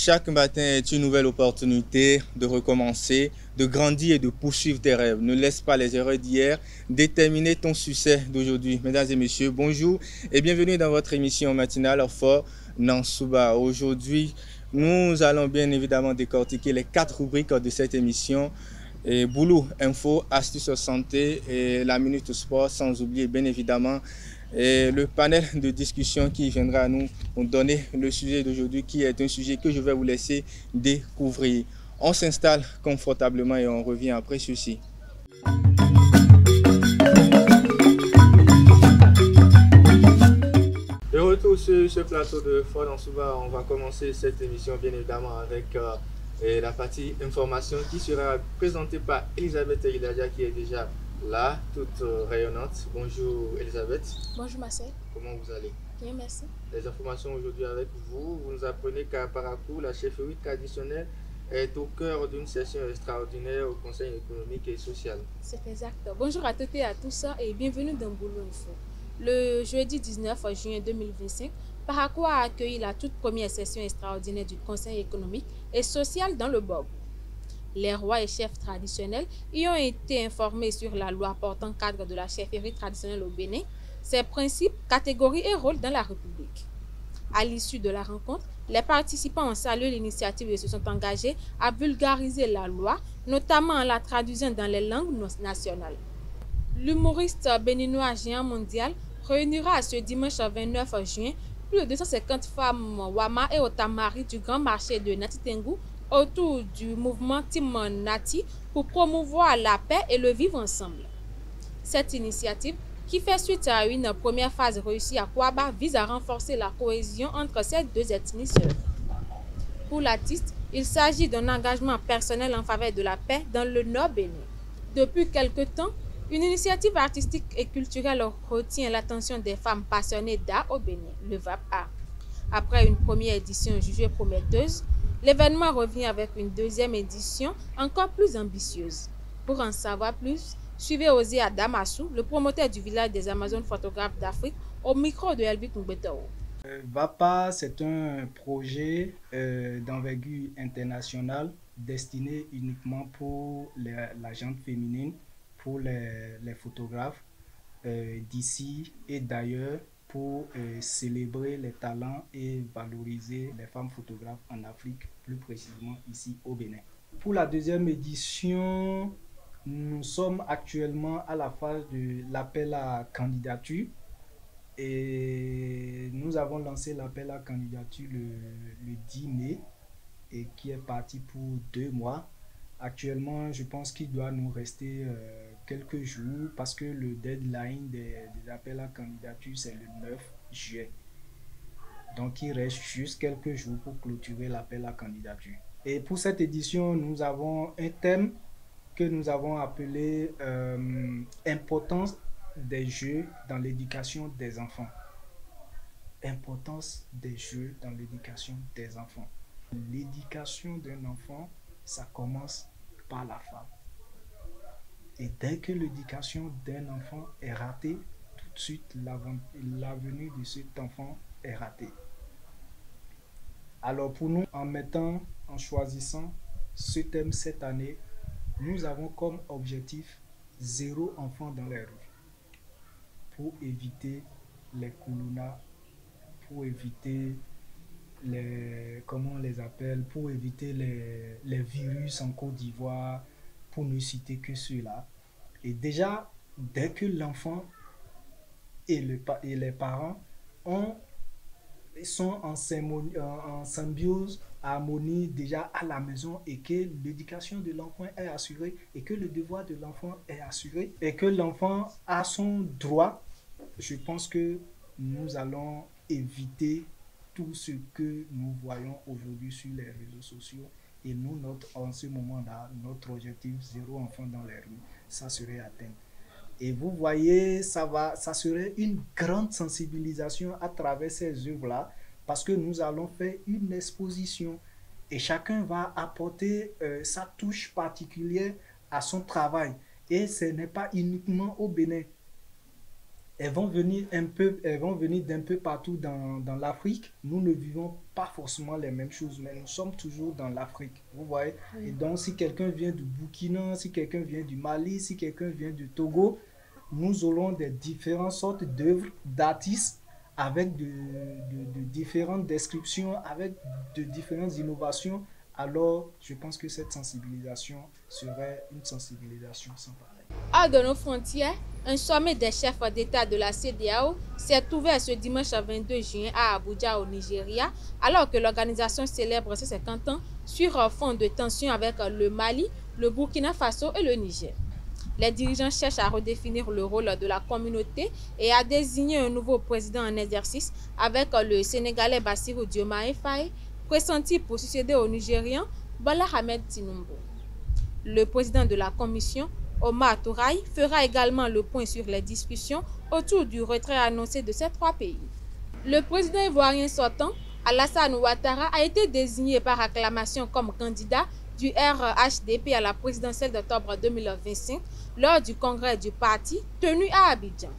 Chaque matin est une nouvelle opportunité de recommencer, de grandir et de poursuivre tes rêves. Ne laisse pas les erreurs d'hier déterminer ton succès d'aujourd'hui. Mesdames et messieurs, bonjour et bienvenue dans votre émission matinale Fort Nansouba. Aujourd'hui, nous allons bien évidemment décortiquer les 4 rubriques de cette émission. Et boulot, info, astuces santé et la minute sport, sans oublier bien évidemment et le panel de discussion qui viendra à nous donner le sujet d'aujourd'hui, qui est un sujet que je vais vous laisser découvrir. On s'installe confortablement et on revient après ceci. De retour sur ce plateau de Fort Nansouba, on va commencer cette émission bien évidemment avec la partie information qui sera présentée par Elisabeth Elidadia qui est déjà là, toute rayonnante. Bonjour Elisabeth. Bonjour Marcel. Comment vous allez? Bien, merci. Les informations aujourd'hui avec vous. Vous nous apprenez qu'à Parakou, la chefferie traditionnelle est au cœur d'une session extraordinaire au Conseil économique et social. C'est exact. Bonjour à toutes et à tous et bienvenue dans Boulot Info. Le jeudi 19 juin 2025, Parakou a accueilli la toute première session extraordinaire du Conseil économique et social dans le Bob. Les rois et chefs traditionnels y ont été informés sur la loi portant cadre de la chefferie traditionnelle au Bénin, ses principes, catégories et rôles dans la République. À l'issue de la rencontre, les participants ont salué l'initiative et se sont engagés à vulgariser la loi, notamment en la traduisant dans les langues nationales. L'humoriste béninois géant mondial réunira ce dimanche 29 juin plus de 250 femmes Wama et Otamari du grand marché de Natitengu autour du mouvement Team Nati pour promouvoir la paix et le vivre ensemble. Cette initiative, qui fait suite à une première phase réussie à Kouaba, vise à renforcer la cohésion entre ces deux ethnies sœurs. Pour l'artiste, il s'agit d'un engagement personnel en faveur de la paix dans le Nord Bénin. Depuis quelque temps, une initiative artistique et culturelle retient l'attention des femmes passionnées d'art au Bénin, le VAP-A. Après une première édition jugée prometteuse, l'événement revient avec une deuxième édition encore plus ambitieuse. Pour en savoir plus, suivez Osé Adamassou, le promoteur du village des Amazones photographes d'Afrique, au micro de Elvik Mbetao. VAPA, c'est un projet d'envergure internationale destiné uniquement pour la gente féminine, pour les photographes d'ici et d'ailleurs, pour célébrer les talents et valoriser les femmes photographes en Afrique, plus précisément ici au Bénin. Pour la deuxième édition, nous sommes actuellement à la phase de l'appel à candidature et nous avons lancé l'appel à candidature le 10 mai et qui est parti pour 2 mois. Actuellement, je pense qu'il doit nous rester quelques jours parce que le deadline des appels à candidature, c'est le 9 juillet. Donc, il reste juste quelques jours pour clôturer l'appel à candidature. Et pour cette édition, nous avons un thème que nous avons appelé importance des jeux dans l'éducation des enfants. Importance des jeux dans l'éducation des enfants. L'éducation d'un enfant, ça commence par la femme. Et dès que l'éducation d'un enfant est ratée, tout de suite, l'avenir de cet enfant est raté. Alors pour nous, en choisissant ce thème cette année, nous avons comme objectif 0 enfant dans les rues pour éviter les koulouna, pour éviter pour éviter les virus en Côte d'Ivoire, pour ne citer que ceux-là. Et déjà, dès que l'enfant et les parents sont en symbiose, harmonie déjà à la maison et que l'éducation de l'enfant est assurée et que le devoir de l'enfant est assuré et que l'enfant a son droit, je pense que nous allons éviter tout ce que nous voyons aujourd'hui sur les réseaux sociaux. Et nous, en ce moment-là, notre objectif 0 enfant dans les rues, ça serait atteint. Et vous voyez, ça serait une grande sensibilisation à travers ces œuvres-là, parce que nous allons faire une exposition et chacun va apporter sa touche particulière à son travail. Et ce n'est pas uniquement au Bénin. elles vont venir d'un peu partout dans l'Afrique. Nous ne vivons pas forcément les mêmes choses, mais nous sommes toujours dans l'Afrique. Vous voyez? Oui. Et donc, si quelqu'un vient du Burkina, si quelqu'un vient du Mali, si quelqu'un vient du Togo, nous aurons des différentes sortes d'œuvres, d'artistes avec de différentes descriptions, avec de différentes innovations. Alors, je pense que cette sensibilisation serait une sensibilisation sans pareil. Hors de nos frontières, un sommet des chefs d'État de la CEDEAO s'est ouvert ce dimanche 22 juin à Abuja, au Nigeria, alors que l'organisation célèbre ses 50 ans sur fond de tensions avec le Mali, le Burkina Faso et le Niger. Les dirigeants cherchent à redéfinir le rôle de la communauté et à désigner un nouveau président en exercice avec le Sénégalais Bassirou Diomaye Faye, pressenti pour succéder au Nigérian Bola Ahmed Tinubu. Le président de la commission, Omar Touraï, fera également le point sur les discussions autour du retrait annoncé de ces trois pays. Le président ivoirien sortant, Alassane Ouattara, a été désigné par acclamation comme candidat du RHDP à la présidentielle d'octobre 2025 lors du congrès du parti tenu à Abidjan.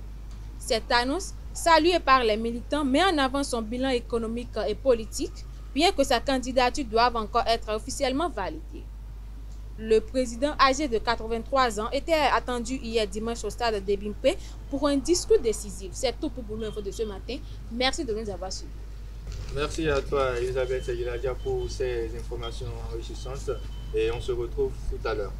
Cette annonce, saluée par les militants, met en avant son bilan économique et politique, bien que sa candidature doive encore être officiellement validée. Le président, âgé de 83 ans, était attendu hier dimanche au stade de Bimpe pour un discours décisif. C'est tout pour Boulou Info de ce matin. Merci de nous avoir suivis. Merci à toi, Elisabeth Seguiladia, pour ces informations enrichissantes et on se retrouve tout à l'heure.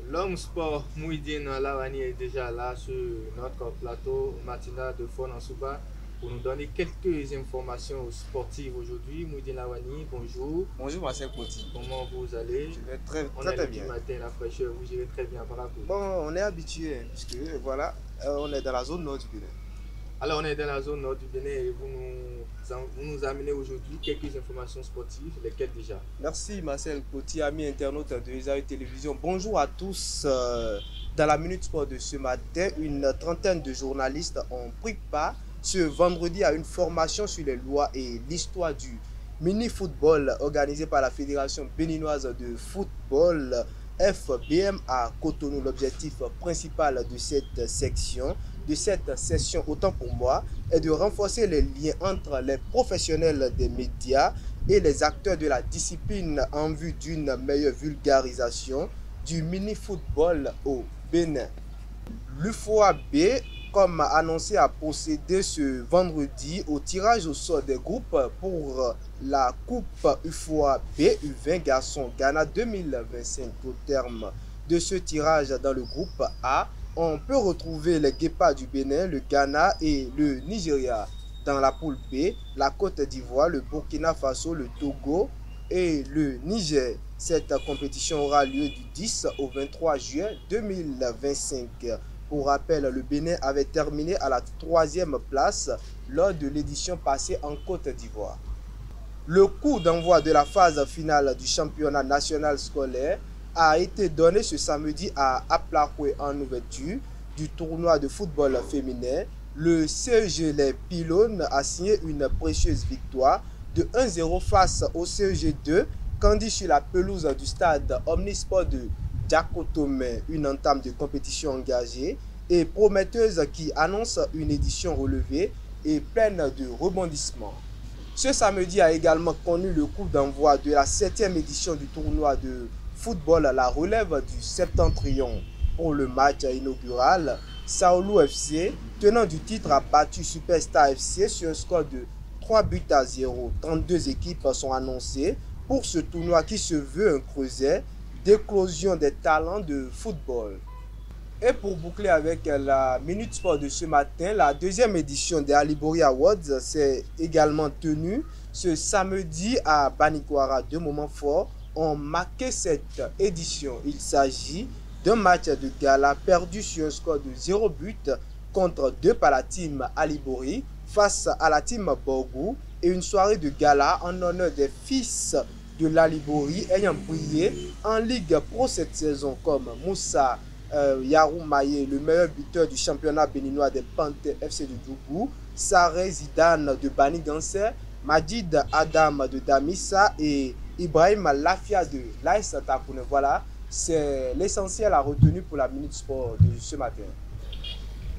L'homme sport Mouhidine Lawani est déjà là sur notre plateau matinal de Fon en Souba pour nous donner quelques informations sportives aujourd'hui. Mouhidine Lawani, bonjour. Bonjour Marcel Poti. Comment vous allez? Je vais très bien. On est matin, la fraîcheur, vous gérez très bien par rapport. Bon, on est habitué, puisque voilà, on est dans la zone nord du Bénin. Alors on est dans la zone nord du Bénin et vous nous amenez aujourd'hui quelques informations sportives, lesquelles déjà? Merci Marcel Poti, ami internaute de Isaïe Télévision. Bonjour à tous. Dans la Minute Sport de ce matin, une trentaine de journalistes ont pris part ce vendredi à une formation sur les lois et l'histoire du mini-football organisée par la Fédération béninoise de football FBM à Cotonou. L'objectif principal de cette session, autant pour moi, est de renforcer les liens entre les professionnels des médias et les acteurs de la discipline en vue d'une meilleure vulgarisation du mini-football au Bénin. L'UFOAB, comme annoncé, a procédé ce vendredi au tirage au sort des groupes pour la Coupe UFOAB U20 Garçons Ghana 2025. Au terme de ce tirage dans le groupe A, on peut retrouver les Guépards du Bénin, le Ghana et le Nigeria. Dans la poule B, la Côte d'Ivoire, le Burkina Faso, le Togo et le Niger. Cette compétition aura lieu du 10 au 23 juin 2025. Pour rappel, le Bénin avait terminé à la 3e place lors de l'édition passée en Côte d'Ivoire. Le coup d'envoi de la phase finale du championnat national scolaire a été donné ce samedi à Aplakwe en ouverture du tournoi de football féminin. Le CEG Les Pylônes a signé une précieuse victoire de 1-0 face au CEG 2, Candy sur la pelouse du stade Omnisport de Diakotome, une entame de compétition engagée et prometteuse qui annonce une édition relevée et pleine de rebondissements. Ce samedi a également connu le coup d'envoi de la 7e édition du tournoi de football à la relève du Septentrion. Pour le match inaugural, Saoulou FC, tenant du titre, a battu Superstar FC sur un score de 3-0. 32 équipes sont annoncées pour ce tournoi qui se veut un creuset d'éclosion des talents de football. Et pour boucler avec la Minute Sport de ce matin, la 2e édition des Alibori Awards s'est également tenue ce samedi à Banikwara. Deux moments forts ont marqué cette édition. Il s'agit d'un match de gala perdu sur un score de 0 but contre 2 par la team Alibori face à la team Borgou et une soirée de gala en honneur des fils de l'Alibori ayant brillé en Ligue Pro cette saison comme Moussa Yarou Maye, le meilleur buteur du championnat béninois des Panthères FC de Dougou, Saré Zidane de Bani Gansé, Majid Adam de Damissa et Ibrahim Lafia de l'AS Takoune. Voilà, C'est l'essentiel à retenir pour la Minute Sport de ce matin.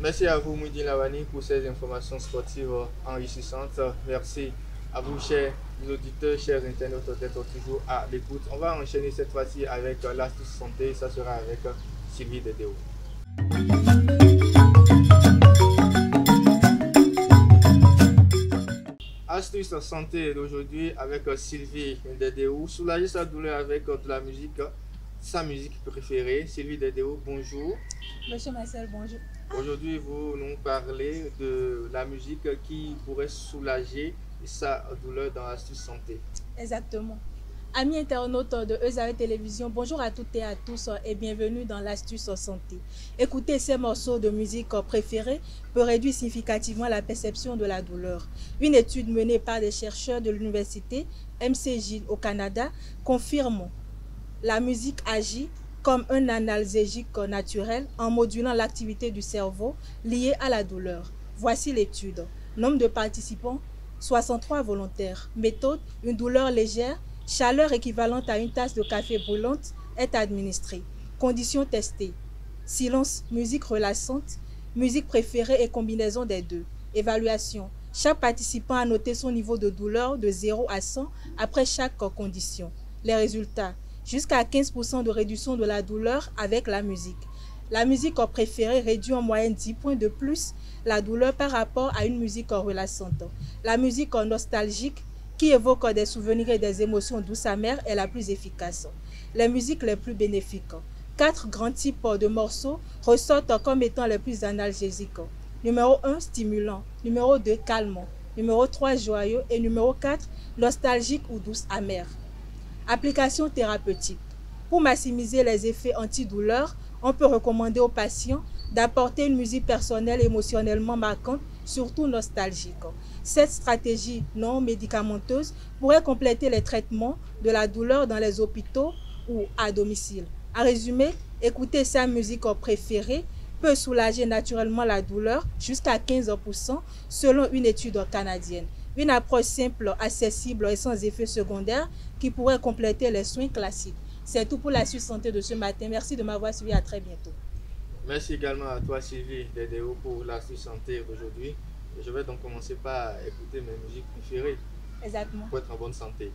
Merci à vous, Mouidine Lawani, pour ces informations sportives enrichissantes. Merci à vous, chers auditeurs, chers internautes, d'être toujours à l'écoute. On va enchaîner cette fois-ci avec l'astuce santé. Ça sera avec Sylvie Dedeo. Astuce santé d'aujourd'hui avec Sylvie Dedeo. Soulager sa douleur avec de la musique, sa musique préférée. Sylvie Dedeo, bonjour. Monsieur Marcel, bonjour. Aujourd'hui, vous nous parlez de la musique qui pourrait soulager sa douleur dans l'astuce santé. Exactement. Amis internautes de EZAE Télévision, bonjour à toutes et à tous et bienvenue dans l'astuce santé. Écouter ces morceaux de musique préférés peut réduire significativement la perception de la douleur. Une étude menée par des chercheurs de l'université McGill au Canada confirme la musique agit comme un analgésique naturel en modulant l'activité du cerveau liée à la douleur. Voici l'étude. Nombre de participants, 63 volontaires. Méthode, une douleur légère, chaleur équivalente à une tasse de café brûlante est administrée. Conditions testées. Silence, musique relaxante, musique préférée et combinaison des deux. Évaluation. Chaque participant a noté son niveau de douleur de 0 à 100 après chaque condition. Les résultats. Jusqu'à 15% de réduction de la douleur avec la musique. La musique préférée réduit en moyenne 10 points de plus la douleur par rapport à une musique relaxante. La musique nostalgique qui évoque des souvenirs et des émotions douces amères est la plus efficace. Les musiques les plus bénéfiques. 4 grands types de morceaux ressortent comme étant les plus analgésiques. Numéro 1, stimulant. Numéro 2, calmant. Numéro 3, joyeux. Et numéro 4, nostalgique ou douce amère. Application thérapeutique. Pour maximiser les effets antidouleurs, on peut recommander aux patients d'apporter une musique personnelle émotionnellement marquante, surtout nostalgique. Cette stratégie non médicamenteuse pourrait compléter les traitements de la douleur dans les hôpitaux ou à domicile. En résumé, écouter sa musique préférée peut soulager naturellement la douleur jusqu'à 15% selon une étude canadienne. Une approche simple, accessible et sans effet secondaire qui pourrait compléter les soins classiques. C'est tout pour l'astuce santé de ce matin. Merci de m'avoir suivi. À très bientôt. Merci également à toi, Sylvie Dedeo, pour l'astuce santé d'aujourd'hui. Je vais donc commencer par écouter mes musiques préférées. Exactement. Pour être en bonne santé.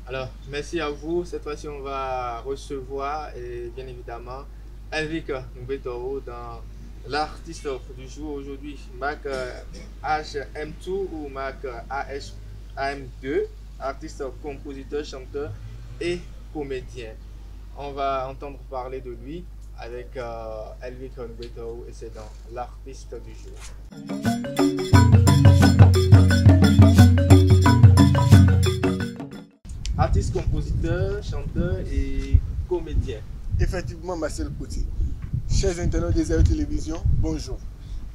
Alors, merci à vous. Cette fois-ci, on va recevoir, et bien évidemment, Elvic Ngbetoro dans l'artiste du jour aujourd'hui, Mac HM2 ou Mac AM2, artiste, compositeur, chanteur et comédien. On va entendre parler de lui avec Elvic Ngbetoro et c'est dans l'artiste du jour. Artiste, compositeur, chanteur et comédien. Effectivement, Marcel Potier. Chers internautes des EZAE Télévision, bonjour.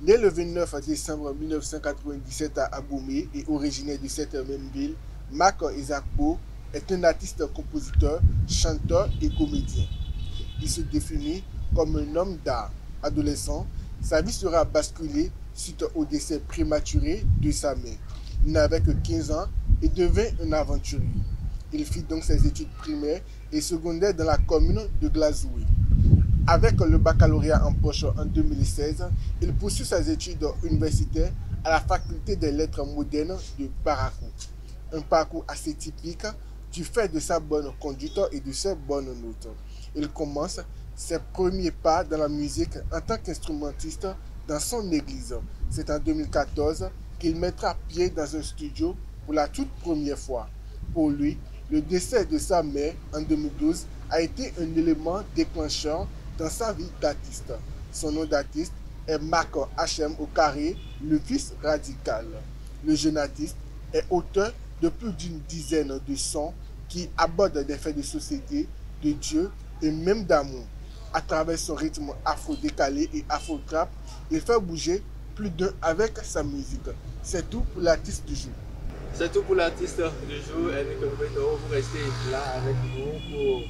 Né le 29 décembre 1997 à Abomey et originaire de cette même ville, Mac Ezakpo est un artiste, compositeur, chanteur et comédien. Il se définit comme un homme d'art. Adolescent, sa vie sera basculée suite au décès prématuré de sa mère. Il n'avait que 15 ans et devint un aventurier. Il fit donc ses études primaires et secondaires dans la commune de Glazoué. Avec le baccalauréat en poche en 2016, il poursuit ses études universitaires à la faculté des lettres modernes de Barakou. Un parcours assez typique du fait de sa bonne conduite et de ses bonnes notes. Il commence ses premiers pas dans la musique en tant qu'instrumentiste dans son église. C'est en 2014 qu'il mettra pied dans un studio pour la toute première fois. Pour lui, le décès de sa mère en 2012 a été un élément déclencheur dans sa vie d'artiste. Son nom d'artiste est Mac HM au carré, le fils radical. Le jeune artiste est auteur de plus d'une dizaine de sons qui abordent des faits de société, de Dieu et même d'amour. À travers son rythme afro-décalé et afro-trap, il fait bouger plus d'un avec sa musique. C'est tout pour l'artiste du jour. C'est tout pour l'artiste du jour. Elvic Ngbetoro, vous restez là avec nous pour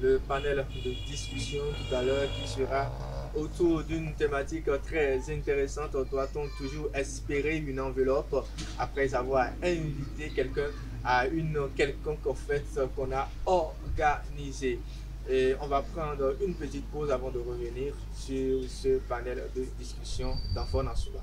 le panel de discussion tout à l'heure qui sera autour d'une thématique très intéressante. Doit-on toujours espérer une enveloppe après avoir invité quelqu'un à une quelconque fête qu'on a organisée? Et on va prendre une petite pause avant de revenir sur ce panel de discussion d'Enfants Nansouba.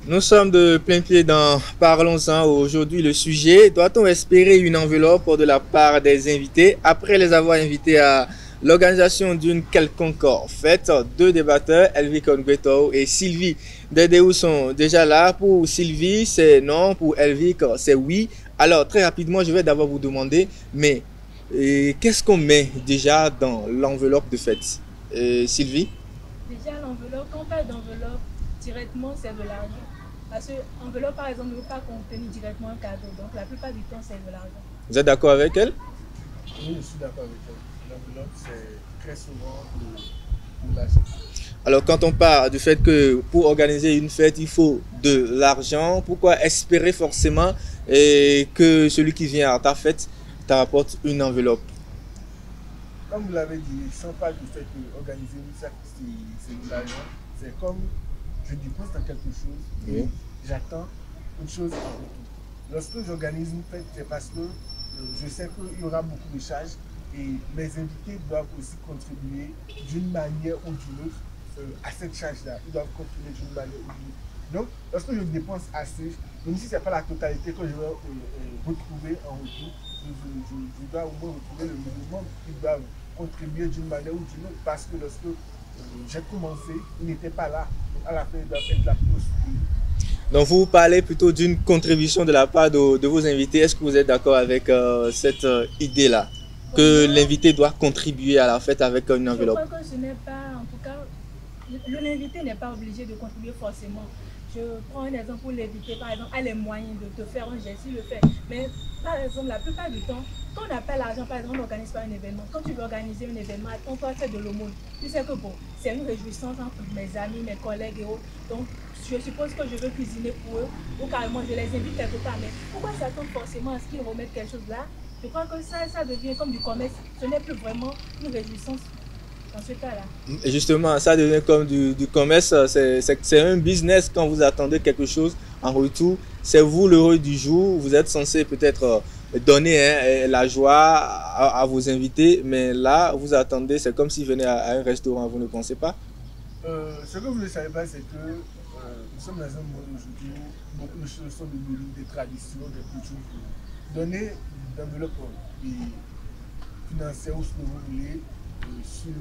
Nous sommes de plein pied dans Parlons-en. Aujourd'hui, le sujet: doit-on espérer une enveloppe de la part des invités après les avoir invités à l'organisation d'une quelconque fête? Deux débatteurs, Elvic Ngweto et Sylvie Dedéou, sont déjà là. Pour Sylvie, c'est non. Pour Elvic, c'est oui. Alors, très rapidement, je vais d'abord vous demander, mais qu'est-ce qu'on met déjà dans l'enveloppe de fête? Sylvie? Déjà, l'enveloppe, quand on parle d'enveloppe, directement, c'est de l'argent. Parce que l'enveloppe, par exemple, ne veut pas contenir directement un cadeau. Donc, la plupart du temps, c'est de l'argent. Vous êtes d'accord avec elle? Oui, je suis d'accord avec elle. L'enveloppe, c'est très souvent de l'argent. Alors, quand on parle du fait que pour organiser une fête, il faut de l'argent, pourquoi espérer forcément que celui qui vient à ta fête t'apporte une enveloppe? Comme vous l'avez dit, sans parler du fait qu'organiser une fête, c'est de l'argent, c'est comme je dépense dans quelque chose et j'attends une chose en retour. Lorsque j'organise une fête, c'est parce que je sais qu'il y aura beaucoup de charges et mes invités doivent aussi contribuer d'une manière ou d'une autre à cette charge-là. Ils doivent contribuer d'une manière ou d'une autre. Donc, lorsque je dépense assez, même si ce n'est pas la totalité que je vais retrouver en retour, je dois au moins retrouver le minimum qu'ils doivent contribuer d'une manière ou d'une autre, parce que lorsque j'ai commencé, ils n'étaient pas là. Donc à la fin, ils doivent être là pour soutenir. Donc vous parlez plutôt d'une contribution de la part de vos invités. Est-ce que vous êtes d'accord avec cette idée-là, que l'invité doit contribuer à la fête avec une enveloppe? Je crois que ce n'est pas, en tout cas, l'invité n'est pas obligé de contribuer forcément. Je prends un exemple pour l'invité, par exemple, a les moyens de te faire un geste, il le fait. Mais par exemple, la plupart du temps, quand on n'a pas l'argent, par exemple, on n'organise pas un événement. Quand tu veux organiser un événement, on doit faire de l'aumône. Tu sais que bon, c'est une réjouissance entre mes amis, mes collègues et autres. Donc, je suppose que je veux cuisiner pour eux, ou carrément je les invite quelque part. Mais pourquoi s'attendre forcément à ce qu'ils remettent quelque chose là? Je crois que ça devient comme du commerce. Ce n'est plus vraiment une réjouissance. Dans ce cas-là. Et justement, ça devient comme du commerce, c'est un business. Quand vous attendez quelque chose en retour, c'est vous l'heureux du jour. Vous êtes censé peut-être donner la joie à vos invités, mais là, vous attendez, c'est comme si vous venez à un restaurant, vous ne pensez pas? Ce que vous ne savez pas, c'est que nous sommes dans un monde aujourd'hui où beaucoup de choses sont devenues des traditions, des coutumes. Donner d'enveloppe financière ou ce que vous voulez sur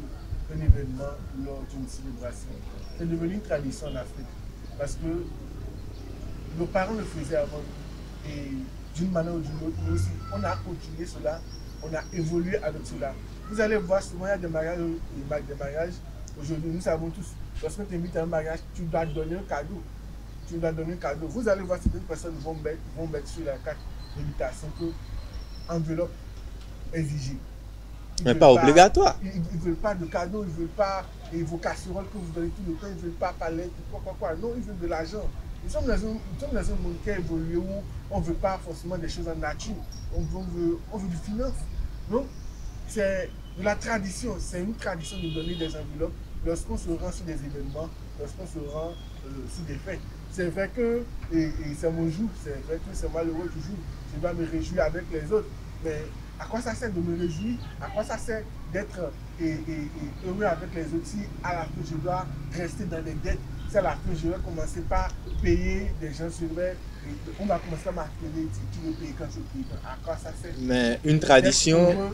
un événement lors d'une célébration. C'est devenu une tradition en Afrique parce que nos parents le faisaient avant et d'une manière ou d'une autre, nous aussi, on a continué cela, on a évolué avec cela. Vous allez voir souvent il y a des mariages, aujourd'hui nous savons tous, lorsqu'on t'invite à un mariage, tu dois donner un cadeau. Tu dois donner un cadeau. Vous allez voir certaines personnes vont mettre sur la carte d'invitation que enveloppe exigée. Mais pas obligatoire. Ils ne veulent pas de cadeaux, ils ne veulent pas vos casseroles que vous donnez tout le temps, ils ne veulent pas palette, quoi. Non, ils veulent de l'argent. Nous sommes dans un monde qui a évolué où on ne veut pas forcément des choses en nature, on veut du finance. Donc, c'est de la tradition, c'est une tradition de donner des enveloppes lorsqu'on se rend sur des événements, lorsqu'on se rend sur des fêtes. C'est vrai que, et c'est mon jour, c'est vrai que c'est malheureux toujours, je dois me réjouir avec les autres, mais à quoi ça sert de me réjouir? À quoi ça sert d'être heureux avec les autres si à la fin je dois rester dans les dettes? Si à la fin je vais commencer par payer des gens sur eux, on va commencer à m'appeler, tu veux payer quand tu payes. À quoi ça sert? Mais une tradition.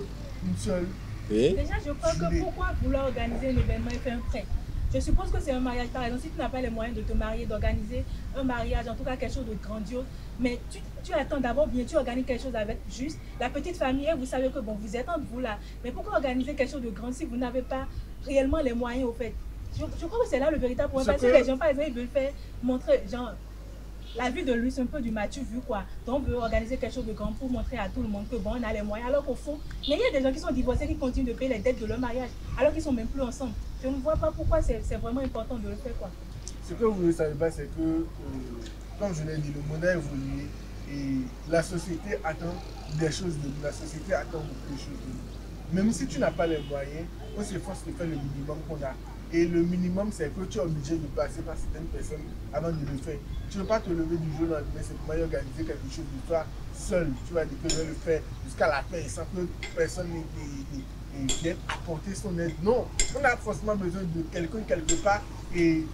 Une seule. Oui. Déjà, je crois que pourquoi vouloir organiser un événement et faire un prêt? Je suppose que c'est un mariage. Par exemple, si tu n'as pas les moyens de te marier, d'organiser un mariage, en tout cas quelque chose de grandiose, mais tu attends d'abord bien, tu organises quelque chose avec juste la petite famille et vous savez que bon, vous êtes entre vous là. Mais pourquoi organiser quelque chose de grand si vous n'avez pas réellement les moyens au fait? Je crois que c'est là le véritable problème. Parce que les gens, par exemple, ils veulent faire montrer, genre, la vie de lui, c'est un peu du matu vu quoi. Donc, on veut organiser quelque chose de grand pour montrer à tout le monde que bon, on a les moyens. Alors qu'au fond, mais il y a des gens qui sont divorcés qui continuent de payer les dettes de leur mariage alors qu'ils ne sont même plus ensemble. Je ne vois pas pourquoi c'est vraiment important de le faire quoi. Ce que vous ne savez pas, c'est que, comme je l'ai dit, le monde a évolué et la société attend des choses de nous. La société attend beaucoup de choses de nous. Même si tu n'as pas les moyens, on s'efforce de faire le minimum qu'on a. Et le minimum, c'est que tu es obligé de passer par certaines personnes avant de le faire. Tu ne veux pas te lever du jour au lendemain, c'est pour organiser quelque chose de toi seul. Tu vas dire que je vais le faire jusqu'à la fin sans que personne vienne apporter son aide. Non, on a forcément besoin de quelqu'un quelque part et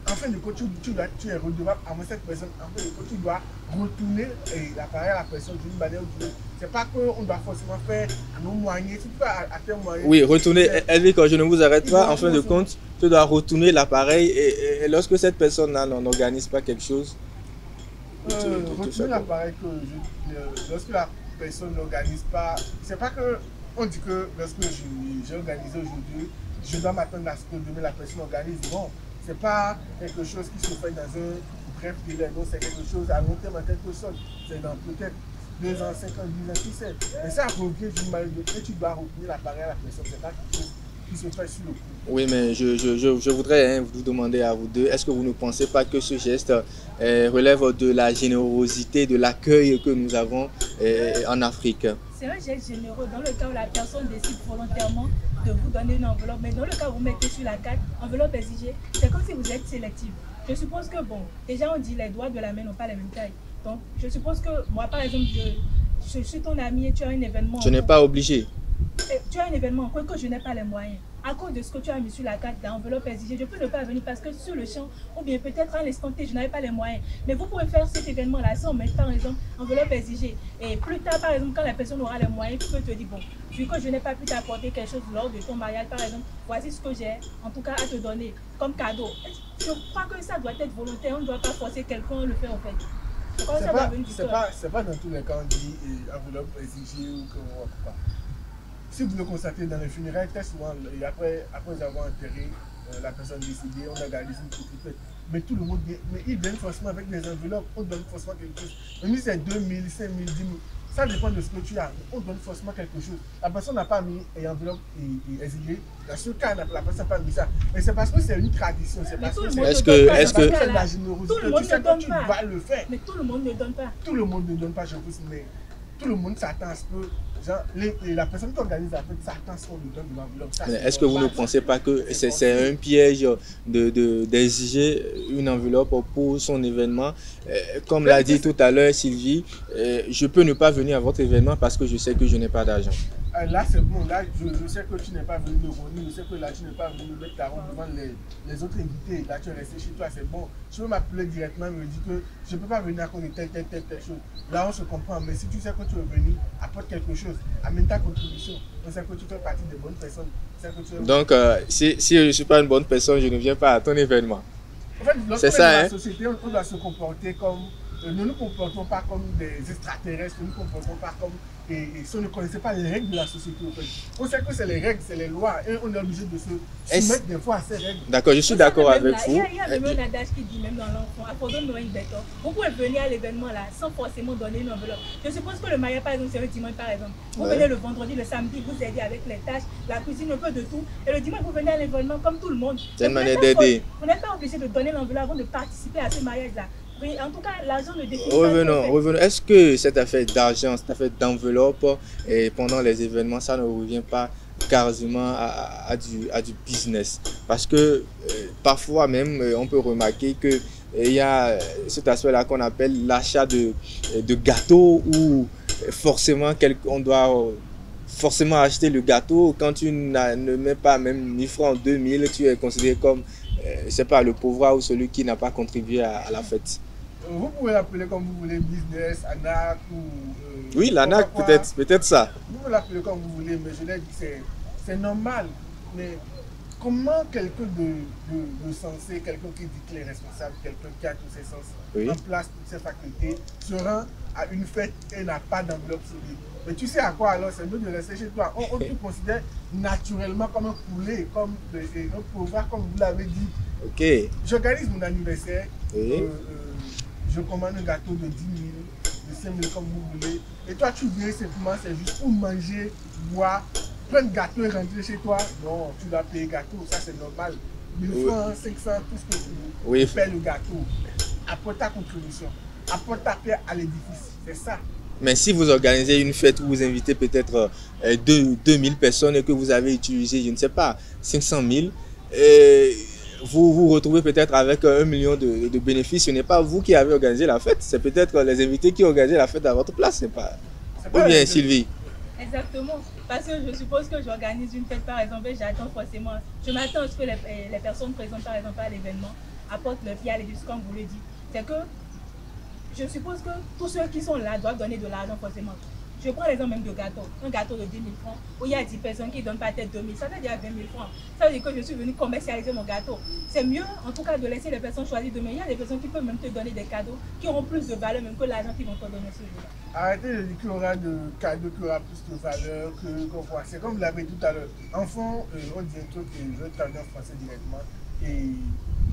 en fin de compte, tu es redevable à cette personne. En fin de compte, tu dois retourner l'appareil à la personne d'une manière ou d'une autre. C'est pas qu'on doit forcément faire à nos moyens, tu peux à tes moyens. Oui, retourner, Elvi, quand je ne vous arrête pas, en fin de compte, tu dois retourner l'appareil et lorsque cette personne-là n'organise pas quelque chose. Retourner l'appareil lorsque la personne n'organise pas, c'est pas que on dit que lorsque j'ai organisé aujourd'hui, je dois m'attendre à ce que demain la personne organise. Non, c'est pas quelque chose qui se fait dans un bref délai, non, c'est quelque chose à long terme en quelque sorte. C'est dans peut-être 2 ans, 5 ans, 10 ans, qui sait. Mais ça revient d'une manière de tu dois retenir l'appareil à la personne, c'est pas quelque chose qui se fait sur le coup. Oui, mais je voudrais vous demander à vous deux, est-ce que vous ne pensez pas que ce geste relève de la générosité, de l'accueil que nous avons en Afrique? C'est un geste généreux dans le cas où la personne décide volontairement de vous donner une enveloppe, mais dans le cas où vous mettez sur la carte enveloppe exigée, c'est comme si vous êtes sélectif. Je suppose que, bon, déjà on dit les doigts de la main n'ont pas la même taille. Donc, je suppose que moi, par exemple, je suis ton ami et tu as un événement. Tu n'es pas obligé. Tu as un événement, quoique je n'ai pas les moyens. À cause de ce que tu as mis sur la carte d'enveloppe exigée, je peux ne pas venir parce que sur le champ, ou bien peut-être à l'instant T, je n'avais pas les moyens. Mais vous pouvez faire cet événement-là sans mettre par exemple enveloppe exigée. Et plus tard, par exemple, quand la personne aura les moyens, tu peux te dire, bon, vu que je n'ai pas pu t'apporter quelque chose lors de ton mariage, par exemple, voici ce que j'ai, en tout cas, à te donner comme cadeau. Je crois que ça doit être volontaire, on ne doit pas forcer quelqu'un à le faire en fait. C'est pas dans tous les cas on dit enveloppe exigée ou que pas. Si vous le constatez dans les funérailles, très souvent, et après avoir enterré la personne décédée, on organise une petite fête. Mais tout le monde vient, mais ils viennent forcément avec des enveloppes, on donne forcément quelque chose. Même si c'est 2000, 5000, 10 000, ça dépend de ce que tu as, on donne forcément quelque chose. La personne n'a pas mis enveloppe et exilé, dans ce cas, la personne n'a pas mis ça. Mais c'est parce que c'est une tradition, c'est parce que c'est la générosité, tu sais que tu dois le faire. Mais tout le monde ne donne pas. Tout le monde ne donne pas, je vous dis, mais tout le monde s'attend à ce que la personne qui organise la fête s'attend à ce qu'on lui donne de l'enveloppe. Est-ce que vous ne pensez pas que c'est un piège d'exiger une enveloppe pour son événement? Comme l'a dit tout à l'heure Sylvie, je peux ne pas venir à votre événement parce que je sais que je n'ai pas d'argent. Là c'est bon, là je sais que tu n'es pas venu me revenir, je sais que là tu n'es pas venu me mettre ta robe devant les autres invités, là tu es resté chez toi, c'est bon. Tu peux m'appeler directement et me dire que je ne peux pas venir à cause de telle chose. Là on se comprend, mais si tu sais que tu veux venir, apporte quelque chose, amène ta contribution. On sait que tu fais partie des bonnes personnes. Donc si je ne suis pas une bonne personne, je ne viens pas à ton événement. En fait, lorsqu'on est dans la société, on doit se comporter comme... Nous ne nous comportons pas comme des extraterrestres, nous ne nous comportons pas comme... Et si on ne connaissait pas les règles de la société, en fait. On sait que c'est les règles, c'est les lois, et on est obligé de se soumettre des fois à ces règles. D'accord, je suis d'accord avec vous. Il y a même un adage qui dit, même dans l'enfant, vous pouvez venir à l'événement là sans forcément donner une enveloppe. Je suppose que le mariage, par exemple, c'est un dimanche, par exemple. Vous venez le vendredi, le samedi, vous aidez avec les tâches, la cuisine, un peu de tout. Et le dimanche, vous venez à l'événement comme tout le monde. C'est une manière d'aider. Vous n'êtes pas obligé de donner l'enveloppe avant de participer à ce mariage-là. Oui, en tout cas, l'argent ne définit pas. Revenons. Est-ce que cette affaire d'argent, cette affaire d'enveloppe, pendant les événements, ça ne revient pas quasiment à du business? Parce que parfois même, on peut remarquer qu'il y a cet aspect-là qu'on appelle l'achat de gâteaux où forcément on doit forcément acheter le gâteau. Quand tu ne mets pas même 1000 francs, 2000, tu es considéré comme c'est pas le pauvre ou celui qui n'a pas contribué à la fête. Vous pouvez l'appeler comme vous voulez, business, ANAC ou... oui, l'ANAC peut-être ça. Vous pouvez l'appeler comme vous voulez, mais je l'ai dit, c'est normal. Mais comment quelqu'un de sensé, quelqu'un qui dit qu'il est responsable, quelqu'un qui a tous ses sens, en place toutes ses facultés, se rend à une fête et n'a pas d'enveloppe sur lui? Mais tu sais à quoi alors? C'est mieux de laisser chez toi. On te considère naturellement comme un poulet, comme un pauvre, comme vous l'avez dit. Ok. J'organise mon anniversaire. Je commande un gâteau de 10 000, de 5 000 comme vous voulez. Et toi, tu viens simplement, c'est juste pour manger, boire, prendre gâteau et rentrer chez toi. Non, tu dois payer gâteau, ça c'est normal. 1000 francs, 500, tout ce que tu veux. Oui. Tu payes le gâteau. Apporte ta contribution. Apporte ta pierre à l'édifice. C'est ça. Mais si vous organisez une fête où vous invitez peut-être 2000 personnes et que vous avez utilisé, je ne sais pas, 500 000, vous vous retrouvez peut-être avec 1 million de bénéfices. Ce n'est pas vous qui avez organisé la fête, c'est peut-être les invités qui ont organisé la fête à votre place. C'est pas... Ou bien Sylvie? Exactement. Parce que je suppose que j'organise une fête, par exemple, et j'attends forcément. Je m'attends à ce que les personnes présentes, par exemple, à l'événement, apportent leur pierre à l'édifice, comme vous le dites. C'est que je suppose que tous ceux qui sont là doivent donner de l'argent forcément. Je prends l'exemple même de gâteau. Un gâteau de 10 000 francs, où il y a 10 personnes qui ne donnent pas peut-être 2 000, ça veut dire 20 000 francs. Ça veut dire que je suis venu commercialiser mon gâteau. C'est mieux, en tout cas, de laisser les personnes choisir demain. Il y a des personnes qui peuvent même te donner des cadeaux qui auront plus de valeur même que l'argent qu'ils vont te donner ce jour-là. Arrêtez de dire qu'il y aura de cadeaux qui aura plus de valeur qu'on voit. C'est comme vous l'avez dit tout à l'heure. Enfant, on dit un truc et je vais traduire en français directement. Et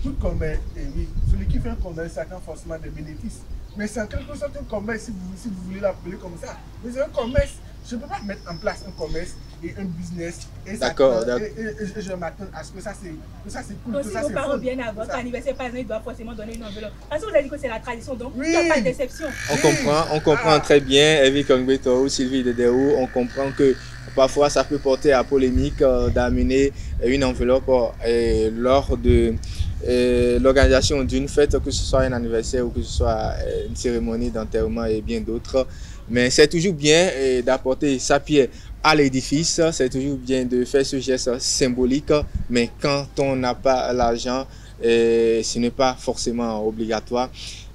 tout commerce, et oui, celui qui fait un commerce attend forcément des bénéfices. Mais c'est en quelque sorte un commerce, si vous voulez l'appeler comme ça. Mais c'est un commerce. Je ne peux pas mettre en place un commerce et un business. D'accord. Et je m'attends à ce que ça c'est cool. Donc, si vos parents viennent à votre anniversaire, par exemple, ils doivent forcément donner une enveloppe. Parce que vous avez dit que c'est la tradition, donc il n'y a pas de déception. On comprend très bien, Evie Kongbeto ou Sylvie Dedéou, on comprend que parfois ça peut porter à polémique d'amener une enveloppe lors de l'organisation d'une fête, que ce soit un anniversaire ou que ce soit une cérémonie d'enterrement et bien d'autres. Mais c'est toujours bien d'apporter sa pierre à l'édifice, c'est toujours bien de faire ce geste symbolique, mais quand on n'a pas l'argent, ce n'est pas forcément obligatoire.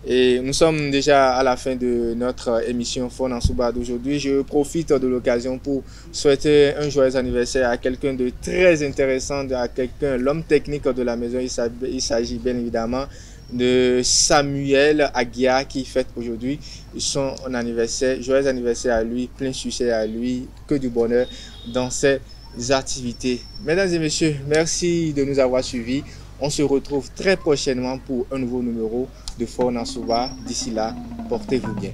Et nous sommes déjà à la fin de notre émission Faune en Souba d'aujourd'hui. Je profite de l'occasion pour souhaiter un joyeux anniversaire à quelqu'un de très intéressant, à quelqu'un, l'homme technique de la maison. Il s'agit bien évidemment de Samuel Aguia qui fête aujourd'hui son anniversaire. Joyeux anniversaire à lui, plein succès à lui, que du bonheur dans ses activités. Mesdames et messieurs, merci de nous avoir suivis. On se retrouve très prochainement pour un nouveau numéro de Faune en Souba. D'ici là, portez-vous bien.